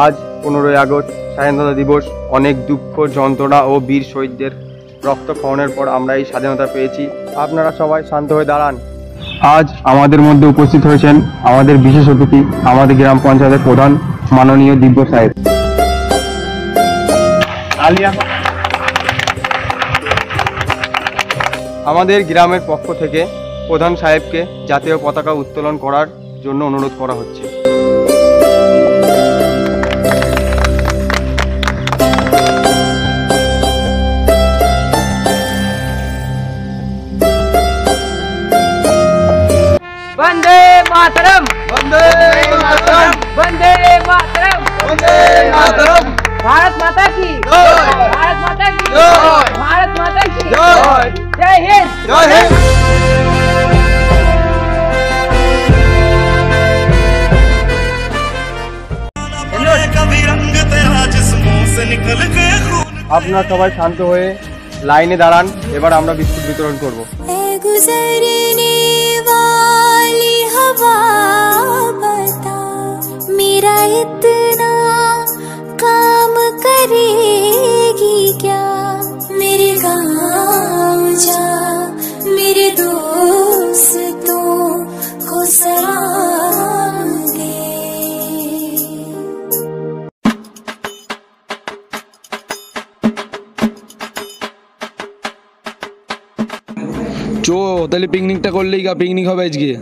আজ 15ই আগস্ট স্বাধীনতা দিবস। অনেক দুঃখ, যন্ত্রণা ও বীর শহীদদের রক্তক্ষরণের পর আমরা এই স্বাধীনতা পেয়েছি। আপনারা সবাই শান্ত হয়ে দাঁড়ান। আজ আমাদের মধ্যে উপস্থিত হয়েছেন আমাদের বিশেষ অতিথি, আমাদের গ্রাম পঞ্চায়েতের প্রধান মাননীয় দিব্য সাহেব। আমাদের গ্রামের পক্ষ থেকে প্রধান সাহেবকে জাতীয় পতাকা উত্তোলন করার জন্য অনুরোধ করা হচ্ছে। वंदे मातरम, वंदे मातरम, वंदे मातरम, वंदे मातरम। भारत माता की जय, भारत माता की जय, भारत माता की जय। जय हिंद, जय हिंद। আপনারা সবাই শান্ত হয়ে লাইনে দাঁড়ান। এবার আমরা বিস্কুট বিতরণ করব। मेरा इतना काम करेगी क्या, मेरे गाँव जा मेरे दोस्तों को सलाम दे। চো তাহলে পিকনিকটা করলেই গা, পিকনিক হবে আজকে।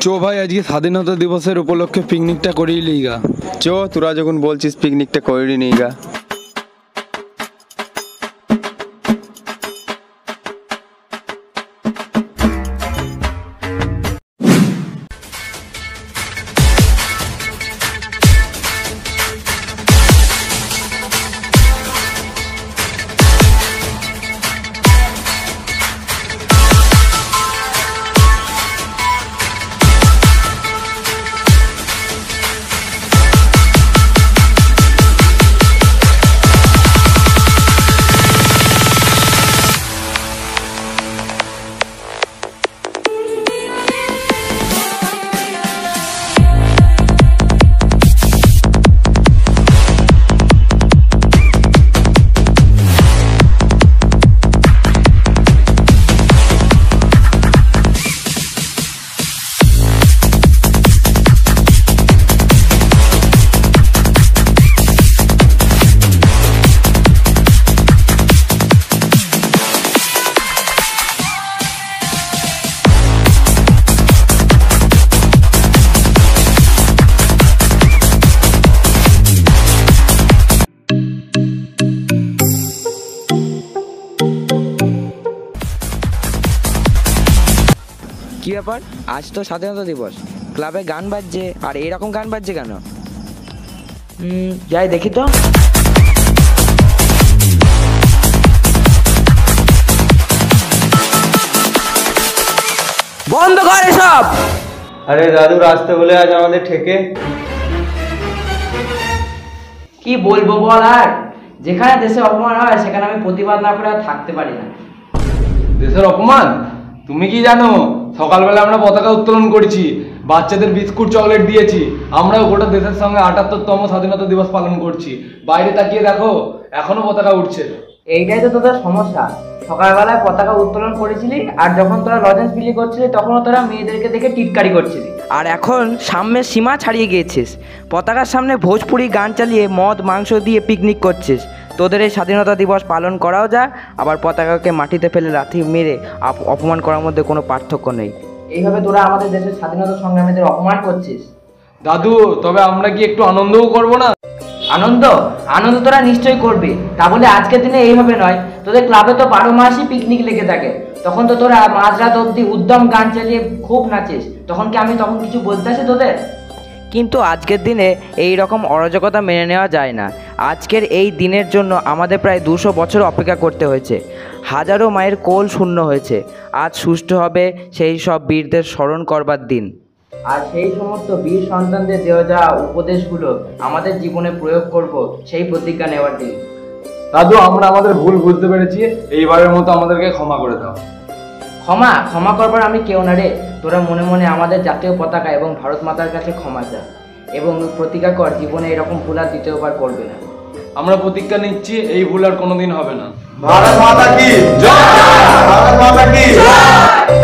চো ভাই, আজকে স্বাধীনতা দিবসের উপলক্ষে পিকনিকটা করেই লিগা। চো, তোরা যখন বলছিস পিকনিকটা করে নিই গা। কি ব্যাপার, আজ তো স্বাধীনতা দিবস, ক্লাবে গান বাজছে, আর এরকম গান বাজছে কেন? যাই দেখি তো। বন্ধ কর এসব। আরে দাদু, রাস্তা বলে আজ আমাদের ঠেকে। কি বলবো বল, আর যেখানে দেশের অপমান হয় সেখানে আমি প্রতিবাদ না করে আর থাকতে পারি না। দেশের অপমান? তুমি কি জানো, সকালবেলা আমরা পতাকা উত্তোলন করেছি, বাচ্চাদের বিস্কুট চকলেট দিয়েছি, আমরাও গোটা দেশের সঙ্গে ৭৮তম স্বাধীনতা দিবস পালন করছি। বাইরে তাকিয়ে দেখো, এখনো পতাকা উঠছে। এইটাই তো তোদের সমস্যা, সকালবেলায় পতাকা উত্তোলন করেছিলি, আর যখন তোরা লজেন্স বিলি করছিলি তখনও তোরা মেয়েদেরকে দেখে টিটকারি করছিলি, আর এখন সাম্যের সীমা ছাড়িয়ে গিয়েছিস। পতাকার সামনে ভোজপুরি গান চালিয়ে মদ মাংস দিয়ে পিকনিক করছিস। তোদের এই স্বাধীনতা দিবস পালন করাও যায়, আবার পতাকাকে মাটিতে ফেলে লাথি মেরে অপমান করার মধ্যে কোনো পার্থক্য নেই। এইভাবে তোরা আমাদের দেশের স্বাধীনতা সংগ্রামীদের অপমান করছিস। দাদু, তবে আমরা কি একটু আনন্দও করবো না? আনন্দ আনন্দ তোরা নিশ্চয়ই করবি, তা বলে আজকের দিনে এইভাবে নয়। তোদের ক্লাবে তো 12 মাসই পিকনিক লেগে থাকে, তখন তো তোরা মাঝরাত অবধি উদ্যম গান চালিয়ে খুব নাচিস, তখন কি আমি তখন কিছু বলতে আসি তোদের? কিন্তু আজকের দিনে এই রকম অরাজকতা মেনে নেওয়া যায় না। আজকের এই দিনের জন্য আমাদের প্রায় 200 বছর অপেক্ষা করতে হয়েছে, হাজারো মায়ের কোল শূন্য হয়েছে। আজ সুষ্ঠু হবে সেই সব বীরদের স্মরণ করবার দিন, আর সেই সমস্ত বীর সন্তানদের দেওয়া যাওয়া উপদেশগুলো আমাদের জীবনে প্রয়োগ করব সেই প্রতিজ্ঞা নেওয়ার দিন। দাদু, আমরা আমাদের ভুল বুঝতে পেরেছি, এইবারের মতো আমাদেরকে ক্ষমা করে দাও। ক্ষমা ক্ষমা করবার আমি কেউ না রে। তোরা মনে মনে আমাদের জাতীয় পতাকা এবং ভারত মাতার কাছে ক্ষমা চা এবং প্রতিজ্ঞা কর জীবনে এরকম ভুল আর দ্বিতীয়বার করবে না। আমরা প্রতিজ্ঞা নিচ্ছি এই ভুল আর কোনোদিন হবে না। ভারত মাতা কি জয়! ভারত মাতা কি জয়!